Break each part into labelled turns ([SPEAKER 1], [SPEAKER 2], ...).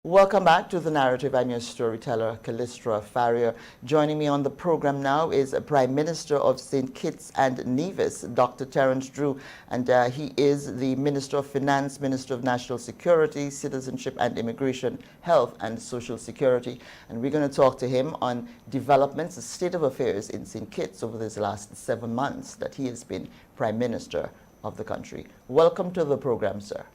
[SPEAKER 1] Welcome back to The Narrative. I'm your storyteller, Callistra Farrier. Joining me on the program now is Prime Minister of St. Kitts and Nevis, Dr. Terence Drew, and he is the Minister of Finance, Minister of National Security, Citizenship and Immigration, Health and Social Security. And we're going to talk to him on developments, the state of affairs in St. Kitts over these last 7 months that he has been Prime Minister of the country. Welcome to the program, sir.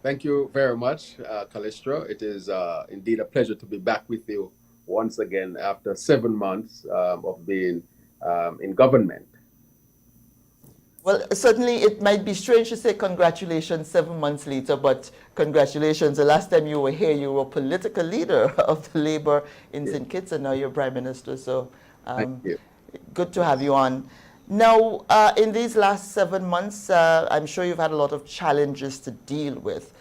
[SPEAKER 2] Thank you very much, Calistro. It is indeed a pleasure to be back with you once again after 7 months of being in government.
[SPEAKER 1] Well, certainly it might be strange to say congratulations 7 months later, but congratulations. The last time you were here, you were political leader of the Labour in
[SPEAKER 2] Yeah.
[SPEAKER 1] St. Kitts, and now you're Prime Minister. So
[SPEAKER 2] Thank
[SPEAKER 1] um,
[SPEAKER 2] you.
[SPEAKER 1] good to have you on. Now, in these last 7 months, I'm sure you've had a lot of challenges to deal with.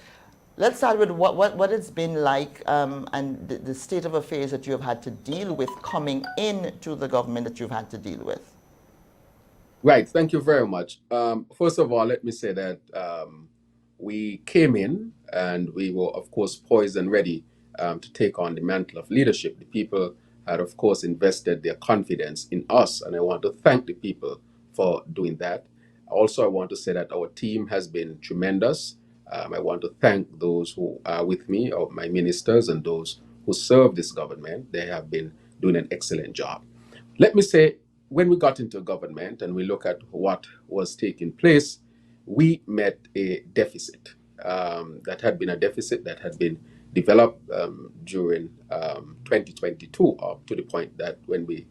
[SPEAKER 1] Let's start with what it's been like and the state of affairs that you have had to deal with coming into the government that you've had to deal with.
[SPEAKER 2] Right. Thank you very much. First of all, let me say that we came in and we were, of course, poised and ready to take on the mantle of leadership. The people had, of course, invested their confidence in us, and I want to thank the people for doing that. Also, I want to say that our team has been tremendous. I want to thank those who are with me, or my ministers, and those who serve this government. They have been doing an excellent job. Let me say, when we got into government and we look at what was taking place, we met a deficit. That had been a deficit that had been developed during 2022 up to the point that when we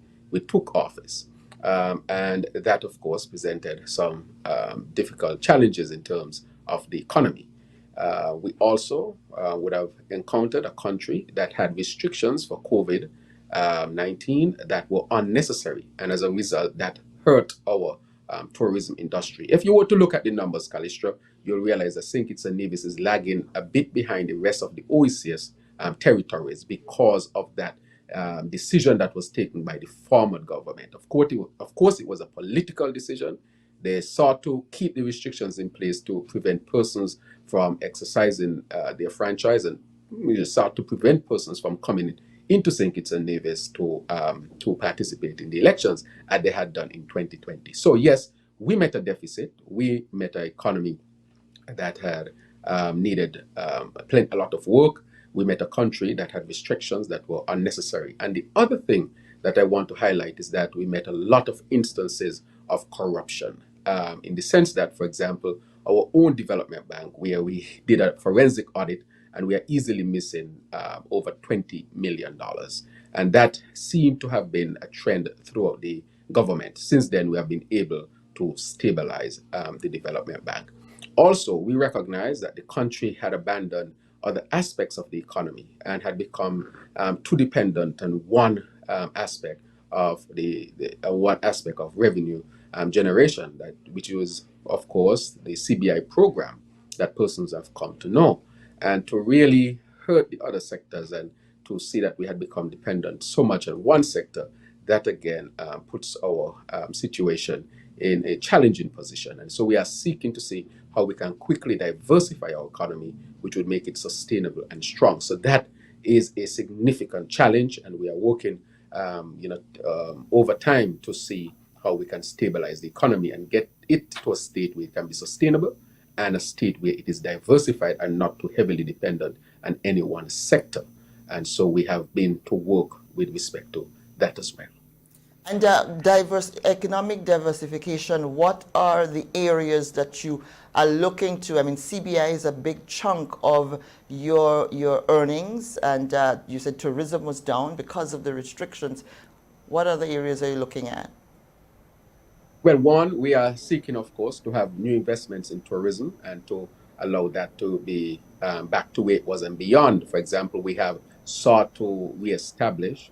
[SPEAKER 2] took office. And that, of course, presented some difficult challenges in terms of the economy. We also would have encountered a country that had restrictions for COVID 19 that were unnecessary. And as a result, that hurt our tourism industry. If you were to look at the numbers, Calistro, you'll realize that St. Kitts and Nevis is lagging a bit behind the rest of the OECS territories because of that decision that was taken by the former government. Of course, it was a political decision. They sought to keep the restrictions in place to prevent persons from exercising their franchise, and we sought to prevent persons from coming into St. Kitts and Nevis to participate in the elections as they had done in 2020. So yes, we met a deficit. We met an economy that had needed a lot of work. We met a country that had restrictions that were unnecessary. And the other thing that I want to highlight is that we met a lot of instances of corruption, in the sense that, for example, our own development bank, where we did a forensic audit and we are easily missing over $20 million. And that seemed to have been a trend throughout the government. Since then, we have been able to stabilize the development bank. Also, we recognize that the country had abandoned other aspects of the economy and had become too dependent on one aspect of one aspect of revenue generation, that which was, of course, the CBI program that persons have come to know, and to really hurt the other sectors and to see that we had become dependent so much on one sector, that again puts our situation in a challenging position. And so we are seeking to see how we can quickly diversify our economy, which would make it sustainable and strong. So that is a significant challenge, and we are working, over time to see how we can stabilize the economy and get it to a state where it can be sustainable and a state where it is diversified and not too heavily dependent on any one sector. And so we have been to work with respect to that as well.
[SPEAKER 1] And economic diversification, what are the areas that you are looking to? I mean, CBI is a big chunk of your earnings, and you said tourism was down because of the restrictions. What other areas are you looking at?
[SPEAKER 2] Well, one, we are seeking, of course, to have new investments in tourism and to allow that to be back to where it was and beyond. For example, we have sought to reestablish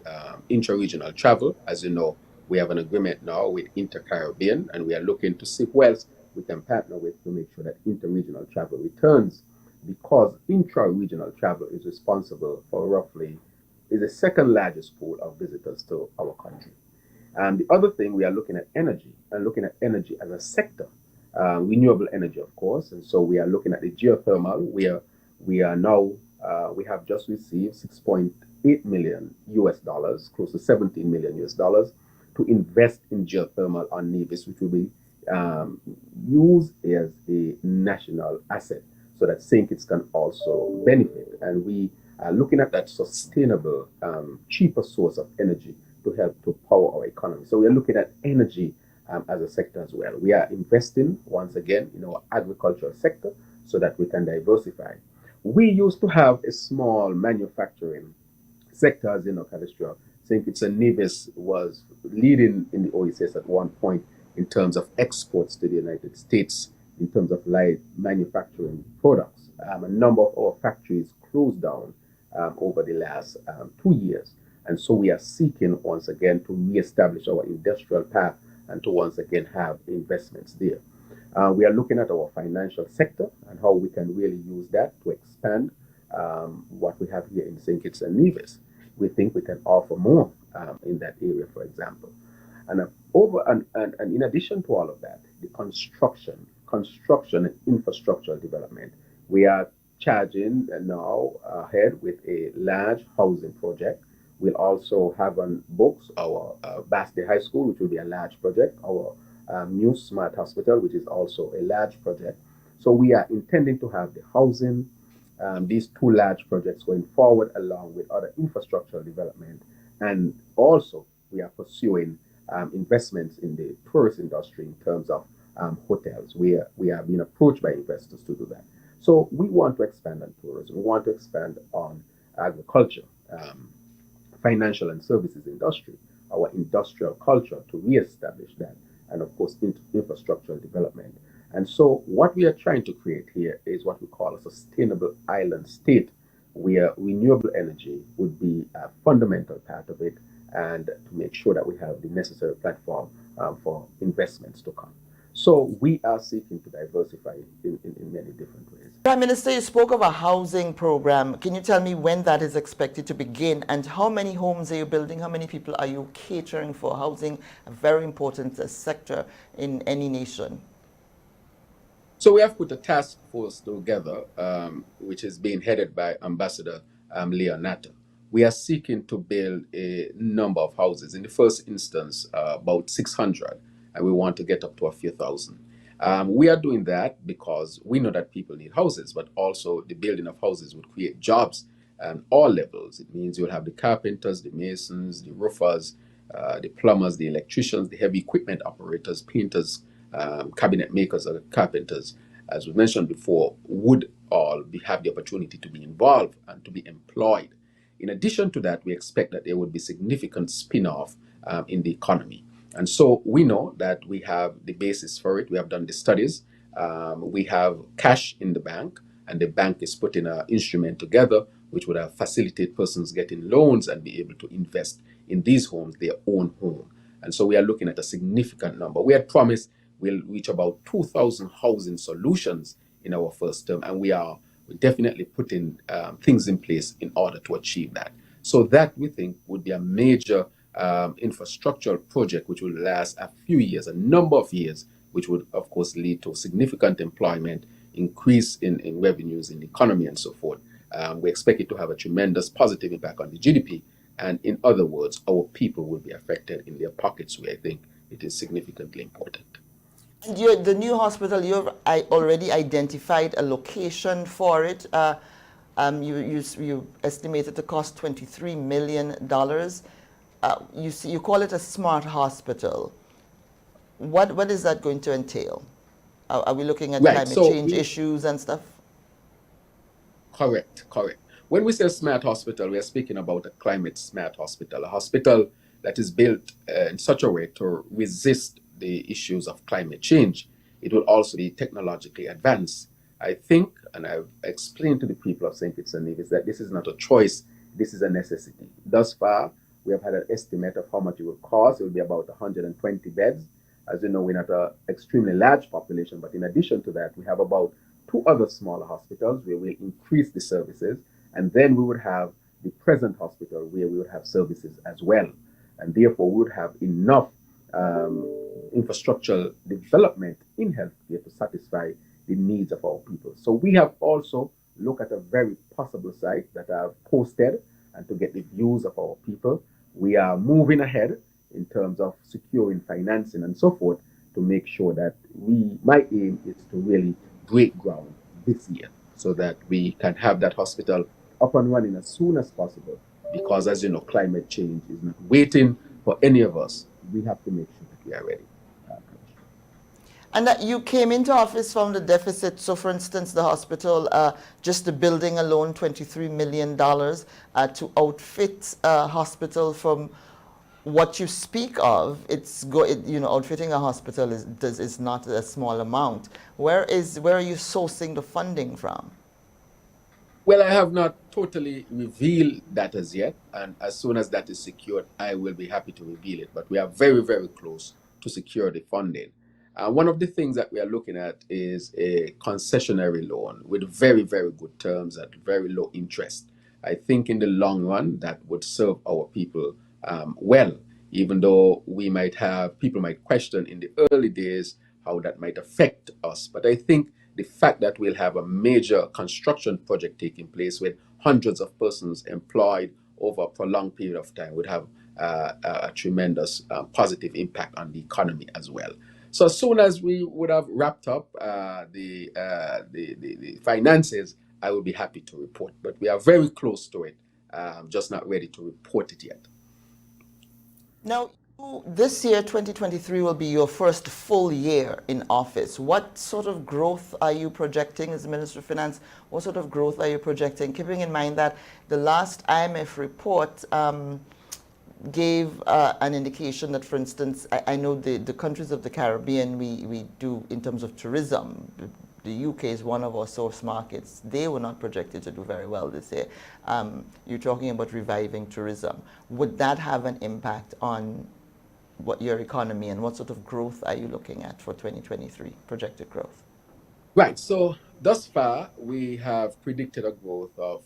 [SPEAKER 2] intra-regional travel. As you know, we have an agreement now with Inter-Caribbean, and we are looking to see who else we can partner with to make sure that inter-regional travel returns, because intra-regional travel is responsible for is the second largest pool of visitors to our country. The other thing, we are looking at energy and looking at energy as a sector, renewable energy, of course. And so we are looking at the geothermal. We are now we have just received 6.8 million US dollars, close to 17 million US dollars, to invest in geothermal on NEVIS, which will be um, used as a national asset so that St. Kitts can also benefit. And we are looking at that sustainable, cheaper source of energy to help to power our economy. So we are looking at energy as a sector as well. We are investing once again in our agricultural sector so that we can diversify. We used to have a small manufacturing sectors in orchestra. I think it's a NEVIS was leading in the OECS at one point in terms of exports to the United States, in terms of light manufacturing products. A number of our factories closed down over the last 2 years. And so we are seeking once again to reestablish our industrial path and to once again have investments there. We are looking at our financial sector and how we can really use that to expand what we have here in St. Kitts and Nevis. We think we can offer more in that area, for example. And in addition to all of that, the construction and infrastructural development, we are charging now ahead with a large housing project. We'll also have on books our Bass Day High School, which will be a large project, our new smart hospital, which is also a large project. So we are intending to have the housing, these two large projects going forward, along with other infrastructural development. And also, we are pursuing investments in the tourist industry in terms of hotels. We are being approached by investors to do that. So we want to expand on tourism. We want to expand on agriculture, financial and services industry, our industrial culture to reestablish that, and of course, infrastructural development. And so, what we are trying to create here is what we call a sustainable island state, where renewable energy would be a fundamental part of it, and to make sure that we have the necessary platform for investments to come. So, we are seeking to diversify in many different ways.
[SPEAKER 1] Prime Minister, you spoke of a housing program. Can you tell me when that is expected to begin and how many homes are you building? How many people are you catering for? Housing, a very important sector in any nation.
[SPEAKER 2] So we have put a task force together, which is being headed by Ambassador Leonata. We are seeking to build a number of houses. In the first instance, about 600, and we want to get up to a few thousand. We are doing that because we know that people need houses, but also the building of houses would create jobs at all levels. It means you'll have the carpenters, the masons, the roofers, the plumbers, the electricians, the heavy equipment operators, painters, cabinet makers, or carpenters, as we mentioned before, would all have the opportunity to be involved and to be employed. In addition to that, we expect that there would be significant spin-off in the economy. And so we know that we have the basis for it. We have done the studies. We have cash in the bank, and the bank is putting an instrument together which would have facilitate persons getting loans and be able to invest in these homes, their own home. And so we are looking at a significant number. We had promised we'll reach about 2,000 housing solutions in our first term, and we're definitely putting things in place in order to achieve that. So that we think would be a major infrastructural project which will last a few years, a number of years, which would of course lead to significant employment, increase in revenues in the economy, and so forth. We expect it to have a tremendous positive impact on the GDP, and in other words, our people will be affected in their pockets, where I think it is significantly important.
[SPEAKER 1] And the new hospital, you've already identified a location for it. You estimated the cost $23 million. You call it a smart hospital. What is that going to entail? Are we looking at
[SPEAKER 2] Right.
[SPEAKER 1] climate
[SPEAKER 2] So
[SPEAKER 1] change issues and stuff?
[SPEAKER 2] correct. When we say smart hospital, we are speaking about a climate smart hospital, a hospital that is built in such a way to resist the issues of climate change. It will also be technologically advanced. I think, and I've explained to the people of St. Kitts and Nevis that this is not a choice, this is a necessity. Thus far, we have had an estimate of how much it will cost. It will be about 120 beds. As you know, we're not an extremely large population, but in addition to that, we have about two other smaller hospitals where we'll increase the services, and then we would have the present hospital where we would have services as well. And therefore, we would have enough infrastructural development in healthcare to satisfy the needs of our people. So we have also look at a very possible site that I've posted and to get the views of our people. We are moving ahead in terms of securing financing and so forth to make sure that my aim is to really break ground this year so that we can have that hospital up and running as soon as possible. Because, as you know, climate change is not waiting for any of us. We have to make sure that we are ready.
[SPEAKER 1] And that you came into office from the deficit. So, for instance, the hospital, just the building alone, $23 million to outfit a hospital from what you speak of. Outfitting a hospital is not a small amount. Where are you sourcing the funding from?
[SPEAKER 2] Well, I have not totally revealed that as yet, and as soon as that is secured, I will be happy to reveal it. But we are very, very close to secure the funding. One of the things that we are looking at is a concessionary loan with very, very good terms at very low interest. I think in the long run, that would serve our people well, even though people might question in the early days how that might affect us. But I think the fact that we'll have a major construction project taking place with hundreds of persons employed over a prolonged period of time would have a tremendous positive impact on the economy as well. So as soon as we would have wrapped up the finances, I would be happy to report. But we are very close to it, just not ready to report it yet.
[SPEAKER 1] Now, this year, 2023, will be your first full year in office. What sort of growth are you projecting as Minister of Finance? What sort of growth are you projecting, keeping in mind that the last IMF report gave an indication that, for instance, I know the countries of the Caribbean, we do in terms of tourism. The UK is one of our source markets. They were not projected to do very well this year. You're talking about reviving tourism. Would that have an impact on what your economy, and what sort of growth are you looking at for 2023, projected growth?
[SPEAKER 2] Right. So thus far, we have predicted a growth of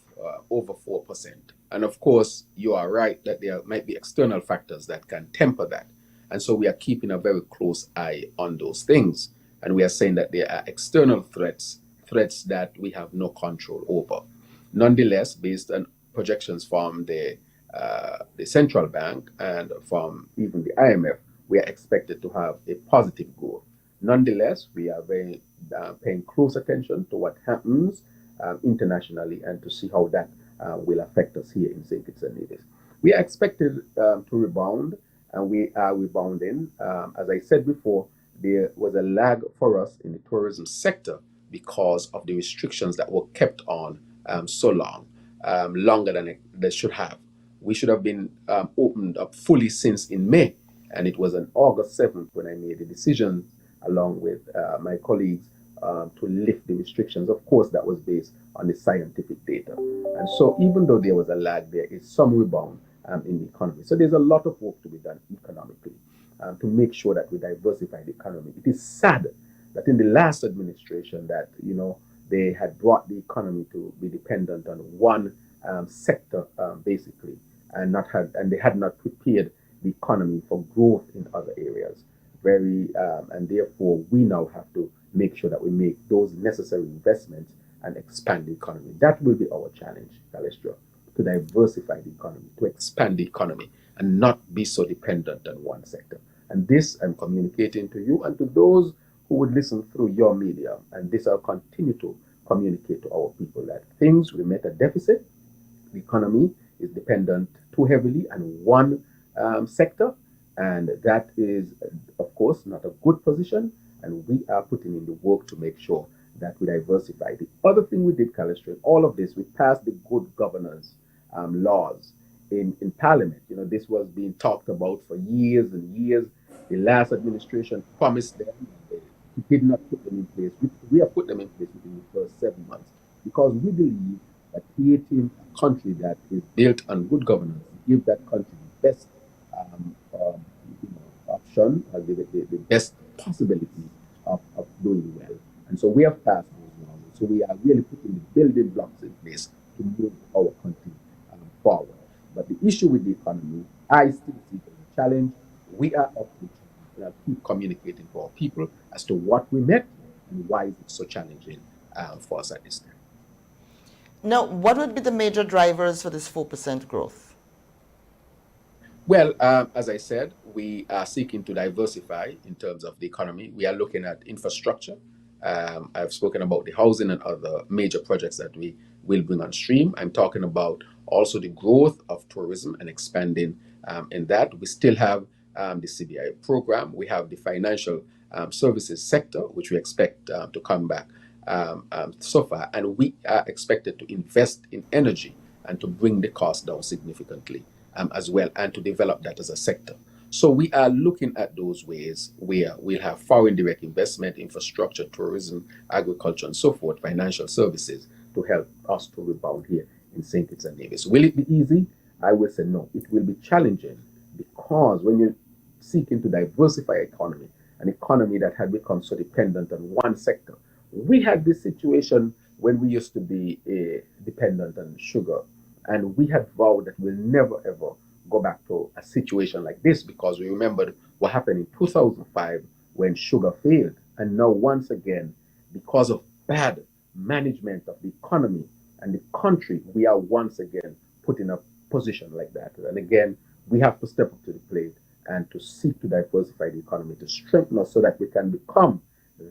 [SPEAKER 2] over 4%. And of course, you are right that there might be external factors that can temper that. And so we are keeping a very close eye on those things. And we are saying that there are external threats that we have no control over. Nonetheless, based on projections from the central bank and from even the IMF, we are expected to have a positive growth. Nonetheless, we are very paying close attention to what happens internationally and to see how that will affect us here in St. Kitts and Nevis. We are expected to rebound, and we are rebounding. As I said before, there was a lag for us in the tourism sector because of the restrictions that were kept on so long, longer than they should have. We should have been opened up fully since in May, and it was on August 7th when I made the decision along with my colleagues to lift the restrictions. Of course, that was based on the scientific data. And so even though there was a lag, there is some rebound in the economy. So there's a lot of work to be done economically to make sure that we diversify the economy. It is sad that in the last administration that, they had brought the economy to be dependent on one sector, basically, and they had not prepared the economy for growth in other areas. And therefore we now have to make sure that we make those necessary investments and expand the economy. That will be our challenge, Calestra, to diversify the economy, to expand the economy, and not be so dependent on one sector. And this I'm communicating to you and to those who would listen through your media. And this I'll continue to communicate to our people, that we met a deficit. The economy is dependent too heavily on one sector, and that is, of course, not a good position. And we are putting in the work to make sure that we diversify. The other thing we did, Calistri, all of this, we passed the good governance laws in Parliament. This was being talked about for years and years. The last administration promised them, and they did not put them in place. We have put them in place within the first 7 months because we believe that creating a country that is built on good governance give that country the best option, the best possibility of doing well. And so we have passed those laws. So we are really putting the building blocks in place to move our country forward. But the issue with the economy, I still see it as a challenge. We are up to it. And I'll keep communicating to our people as to what we met and why it's so challenging for us at this time.
[SPEAKER 1] Now, what would be the major drivers for this 4% growth?
[SPEAKER 2] Well, as I said, we are seeking to diversify in terms of the economy. We are looking at infrastructure. I've spoken about the housing and other major projects that we will bring on stream. I'm talking about also the growth of tourism and expanding in that. We still have the CBI program. We have the financial services sector, which we expect to come back so far. And we are expected to invest in energy and to bring the cost down significantly as well, and to develop that as a sector. So we are looking at those ways where we'll have foreign direct investment, infrastructure, tourism, agriculture, and so forth, financial services to help us to rebound here in St. Kitts and Nevis. Will it be easy? I will say no. It will be challenging because when you're seeking to diversify economy, an economy that had become so dependent on one sector, we had this situation when we used to be dependent on sugar, and we had vowed that we'll never ever go back to a situation like this because we remembered what happened in 2005 when sugar failed. And now, once again, because of bad management of the economy and the country, we are once again put in a position like that. And again, we have to step up to the plate and to seek to diversify the economy, to strengthen us so that we can become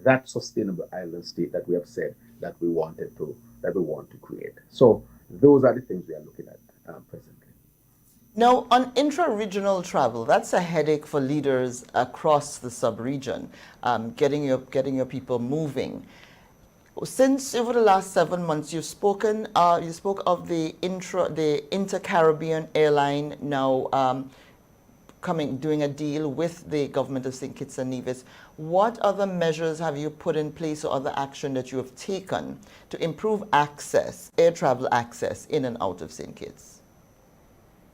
[SPEAKER 2] that sustainable island state that we have said that we wanted to, that we want to create. So those are the things we are looking at presently.
[SPEAKER 1] Now, on intra-regional travel, that's a headache for leaders across the sub-region, getting your people moving. Since over the last 7 months, you spoke of the Inter-Caribbean airline now doing a deal with the government of St. Kitts and Nevis. What other measures have you put in place or other action that you have taken to improve access, air travel access in and out of St. Kitts?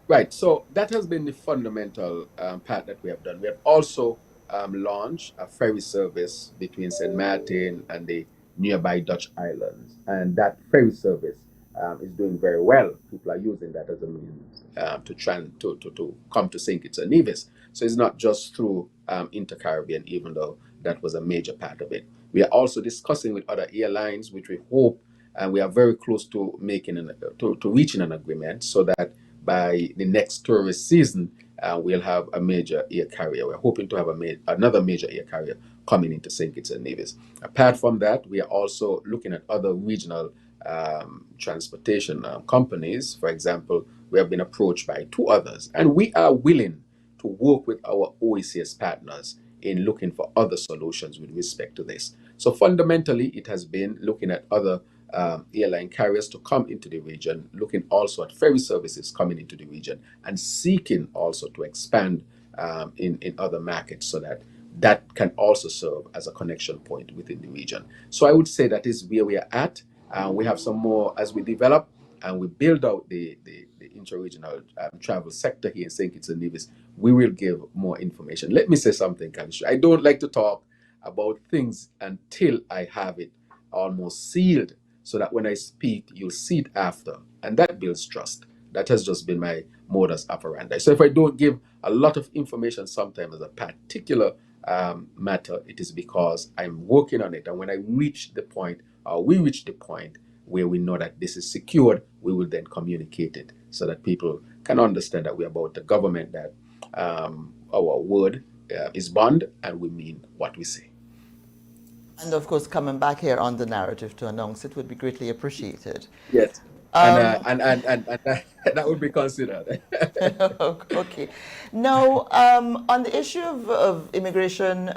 [SPEAKER 2] Right. So that has been the fundamental part that we have done. We have also launched a ferry service between St. Martin and the nearby Dutch islands. And that ferry service is doing very well. People are using that as a means to come to St. Kitts and Nevis. So it's not just through Inter-Caribbean, even though that was a major part of it. We are also discussing with other airlines, which we hope, and we are very close to making to reaching an agreement so that by the next tourist season, we'll have a major air carrier. We're hoping to have another major air carrier coming into St. Kitts and Nevis. Apart from that, we are also looking at other regional transportation companies. For example, we have been approached by two others, and we are willing to work with our OECS partners in looking for other solutions with respect to this. So fundamentally, it has been looking at other airline carriers to come into the region, looking also at ferry services coming into the region, and seeking also to expand in other markets so that that can also serve as a connection point within the region. So I would say that is where we are at. We have some more as we develop and we build out the interregional travel sector here in St. Kitts and Nevis. We will give more information. Let me say something, Kanisha. I don't like to talk about things until I have it almost sealed so that when I speak, you'll see it after. And that builds trust. That has just been my modus operandi. So if I don't give a lot of information sometimes as a particular matter, it is because I'm working on it. And when I reach the point, or we reach the point where we know that this is secured, we will then communicate it so that people can understand that we're about the government, that our word is bond and we mean what we say.
[SPEAKER 1] And of course, coming back here on the narrative to announce it would be greatly appreciated.
[SPEAKER 2] Yes. And,
[SPEAKER 1] Um,
[SPEAKER 2] that would be considered.
[SPEAKER 1] okay. Now, on the issue of immigration,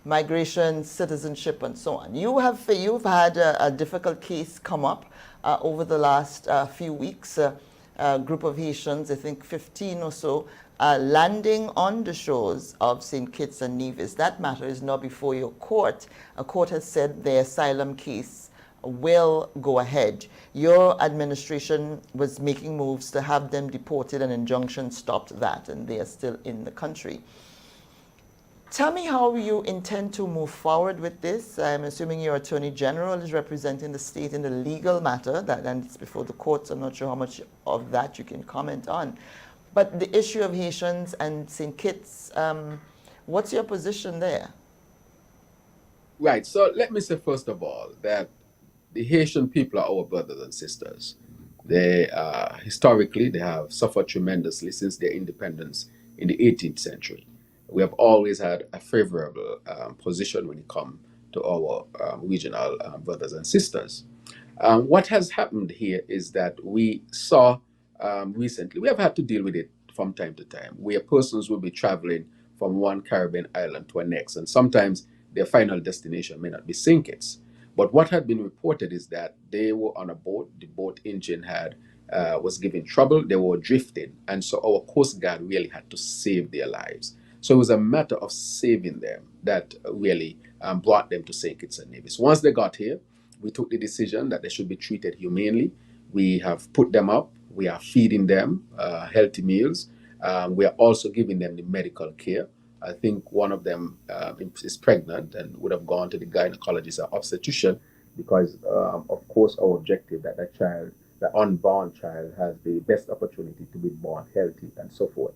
[SPEAKER 1] migration, citizenship, and so on, you've had a difficult case come up over the last few weeks. A group of Haitians, I think 15 or so, landing on the shores of St. Kitts and Nevis. That matter is now before your court. A court has said the asylum case will go ahead. Your administration was making moves to have them deported, and injunction stopped that, and they are still in the country. Tell me how you intend to move forward with this. I'm assuming your Attorney General is representing the state in the legal matter, and it's before the courts. I'm not sure how much of that you can comment on. But the issue of Haitians and St. Kitts, what's your position there?
[SPEAKER 2] Right. So let me say, first of all, that the Haitian people are our brothers and sisters. They historically they have suffered tremendously since their independence in the 18th century. We have always had a favorable position when it comes to our regional brothers and sisters. What has happened here is that we saw recently, we have had to deal with it from time to time, where persons will be traveling from one Caribbean island to a next, and sometimes their final destination may not be St. Kitts. But what had been reported is that they were on a boat, the boat engine had was giving trouble, they were drifting, and so our Coast Guard really had to save their lives. So it was a matter of saving them that really brought them to St. Kitts and Nevis. Once they got here, we took the decision that they should be treated humanely. We have put them up. We are feeding them healthy meals. We are also giving them the medical care. I think one of them is pregnant and would have gone to the gynecologist or obstetrician because, of course, our objective that that child, the unborn child, has the best opportunity to be born healthy and so forth.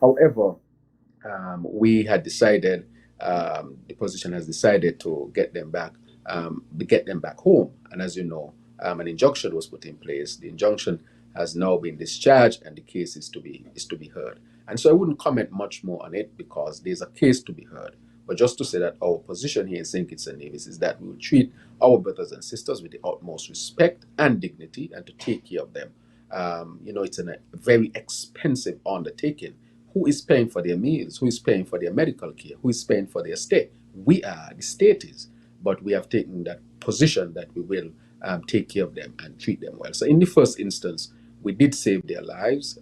[SPEAKER 2] However, we had decided, the position has decided to get them back home. And as you know, an injunction was put in place. The injunction has now been discharged, and the case is to be heard. And so I wouldn't comment much more on it because there's a case to be heard. But just to say that our position here in St. Kitts and Nevis is that we will treat our brothers and sisters with the utmost respect and dignity, and to take care of them. It's a very expensive undertaking. Who is paying for their meals? Who is paying for their medical care? Who is paying for their stay? We are, the state is. But we have taken that position that we will take care of them and treat them well. So in the first instance, we did save their lives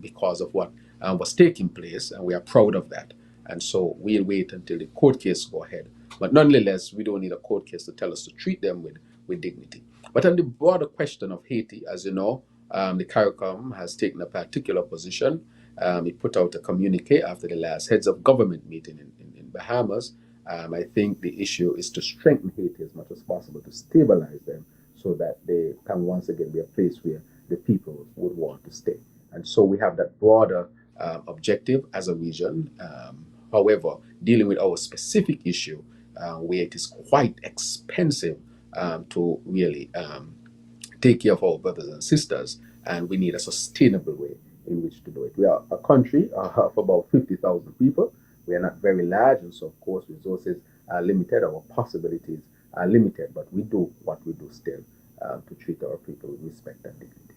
[SPEAKER 2] because of what was taking place, and we are proud of that. And so we'll wait until the court case go ahead. But nonetheless, we don't need a court case to tell us to treat them with dignity. But on the broader question of Haiti, as you know, the CARICOM has taken a particular position. It put out a communique after the last heads of government meeting in Bahamas. I think the issue is to strengthen Haiti as much as possible, to stabilize them so that they can once again be a place where the people would want to stay. And so we have that broader objective as a region. However, dealing with our specific issue, where it is quite expensive to really take care of our brothers and sisters, and we need a sustainable way in which to do it. We are a country of about 50,000 people. We are not very large, and so, of course, resources are limited, our possibilities are limited, but we do what we do still to treat our people with respect and dignity.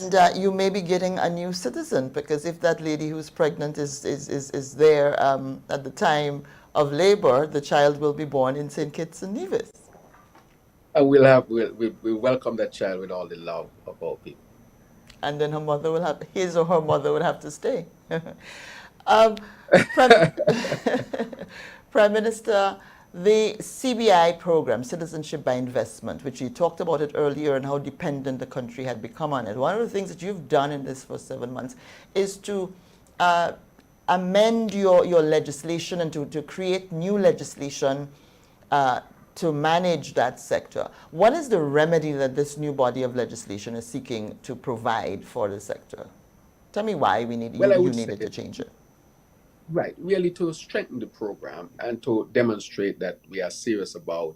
[SPEAKER 1] And you may be getting a new citizen, because if that lady who's pregnant is there at the time of labor, the child will be born in St. Kitts and Nevis.
[SPEAKER 2] And we'll welcome that child with all the love of our people.
[SPEAKER 1] And then his or her mother would have to stay. Prime, Prime Minister, the CBI program, Citizenship by Investment, which you talked about it earlier and how dependent the country had become on it. One of the things that you've done in this for 7 months is to amend your legislation and to create new legislation to manage that sector. What is the remedy that this new body of legislation is seeking to provide for the sector? Tell me why you needed to change it.
[SPEAKER 2] Right, really to strengthen the program and to demonstrate that we are serious about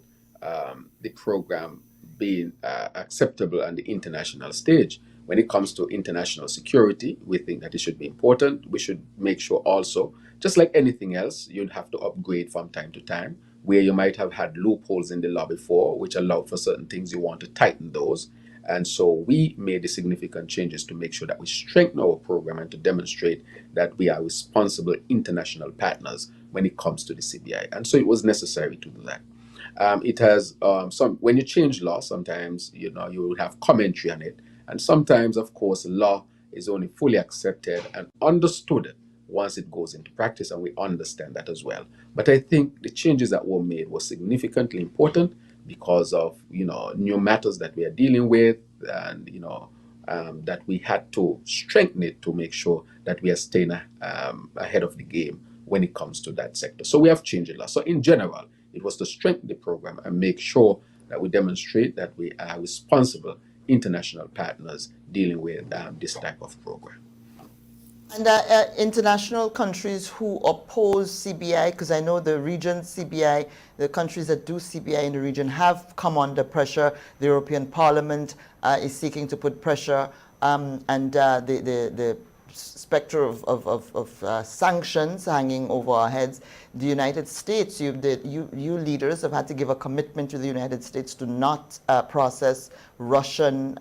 [SPEAKER 2] the program being acceptable on the international stage. When it comes to international security, we think that it should be important. We should make sure also, just like anything else, you'd have to upgrade from time to time, where you might have had loopholes in the law before, which allowed for certain things, you want to tighten those. And so we made the significant changes to make sure that we strengthen our program and to demonstrate that we are responsible international partners when it comes to the CBI. And so it was necessary to do that. It has when you change law, sometimes you will have commentary on it, and sometimes, of course, law is only fully accepted and understood once it goes into practice, and we understand that as well. But I think the changes that were made were significantly important because of new matters that we are dealing with, and that we had to strengthen it to make sure that we are staying ahead of the game when it comes to that sector. So we have changed a lot. So in general, it was to strengthen the program and make sure that we demonstrate that we are responsible international partners dealing with this type of program.
[SPEAKER 1] And international countries who oppose CBI, because I know the region CBI, the countries that do CBI in the region have come under pressure. The European Parliament is seeking to put pressure, and the specter of sanctions hanging over our heads. The United States, you leaders have had to give a commitment to the United States to not process Russian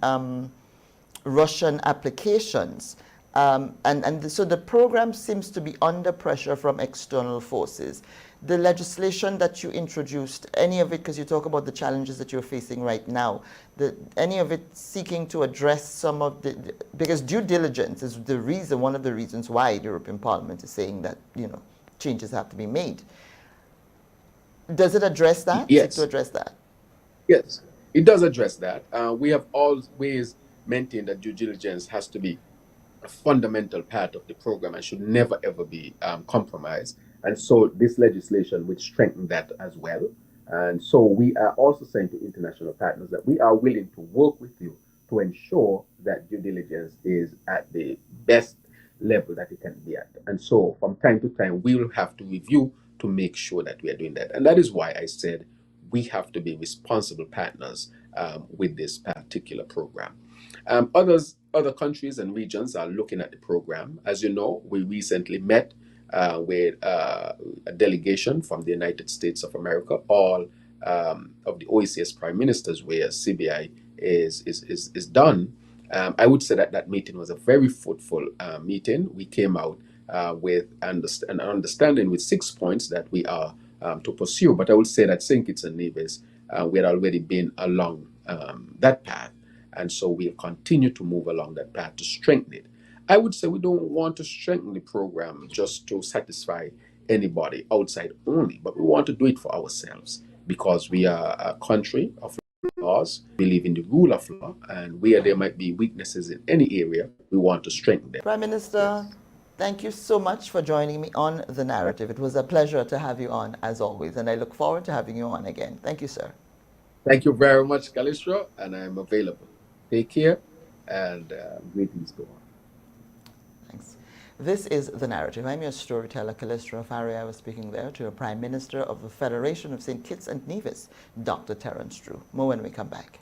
[SPEAKER 1] applications. So the program seems to be under pressure from external forces. The legislation that you introduced, any of it, because you talk about the challenges that you're facing right now, any of it seeking to address some of because due diligence is one of the reasons why the European Parliament is saying that, changes have to be made. Does it address that? Seek to
[SPEAKER 2] Yes,
[SPEAKER 1] address that?
[SPEAKER 2] yes, it does address that. We have always maintained that due diligence has to be a fundamental part of the program and should never ever be compromised. And so this legislation would strengthen that as well. And so we are also saying to international partners that we are willing to work with you to ensure that due diligence is at the best level that it can be at. And so from time to time, we will have to review to make sure that we are doing that. And that is why I said we have to be responsible partners with this particular program. Other countries and regions are looking at the program. As you know, we recently met with a delegation from the United States of America, all of the OECS prime ministers, where CBI is done. I would say that that meeting was a very fruitful meeting. We came out with an understanding with 6 points that we are to pursue. But I would say that St. Kitts and Nevis, we had already been along that path. And so we'll continue to move along that path to strengthen it. I would say we don't want to strengthen the program just to satisfy anybody outside only, but we want to do it for ourselves because we are a country of laws, believe in the rule of law, and where there might be weaknesses in any area, we want to strengthen them.
[SPEAKER 1] Prime Minister,
[SPEAKER 2] Yes.
[SPEAKER 1] thank you so much for joining me on The Narrative. It was a pleasure to have you on, as always, and I look forward to having you on again. Thank you, sir.
[SPEAKER 2] Thank you very much, Calistro, and I'm available. Take care, and greetings to all.
[SPEAKER 1] Thanks. This is The Narrative. I'm your storyteller, Calistro Faria. I was speaking there to the Prime Minister of the Federation of St. Kitts and Nevis, Dr. Terence Drew. More when we come back.